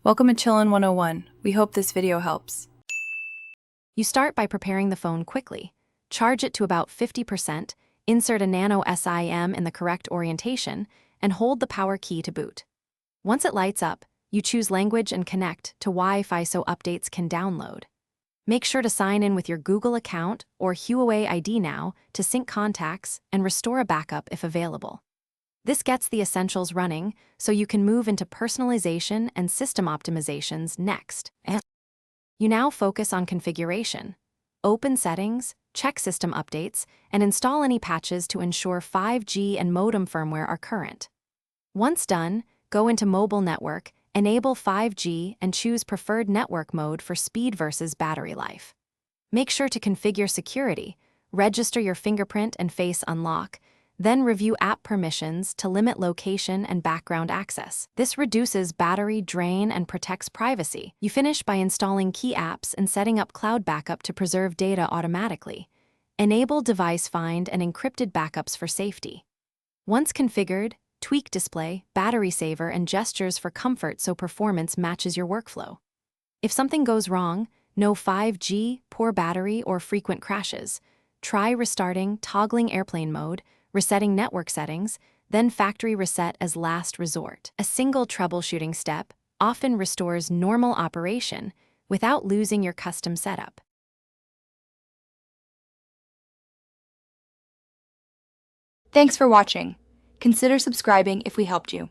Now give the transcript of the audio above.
Welcome to Chillin' 101. We hope this video helps. You start by preparing the phone quickly. Charge it to about 50%, insert a nano SIM in the correct orientation, and hold the power key to boot. Once it lights up, you choose language and connect to Wi-Fi so updates can download. Make sure to sign in with your Google account or Huawei ID Now to sync contacts and restore a backup if available. This gets the essentials running so you can move into personalization and system optimizations next. You now focus on configuration. Open settings, check system updates, and install any patches to ensure 5G and modem firmware are current. Once done, go into mobile network, enable 5G, and choose preferred network mode for speed versus battery life. Make sure to configure security, register your fingerprint and face unlock, then review app permissions to limit location and background access. This reduces battery drain and protects privacy. You finish by installing key apps and setting up cloud backup to preserve data automatically. Enable device find and encrypted backups for safety. Once configured, tweak display, battery saver, and gestures for comfort so performance matches your workflow. If something goes wrong, no 5G, poor battery, or frequent crashes, try restarting, toggling airplane mode, resetting network settings, then factory reset as last resort. A single troubleshooting step often restores normal operation without losing your custom setup. Thanks for watching. Consider subscribing if we helped you.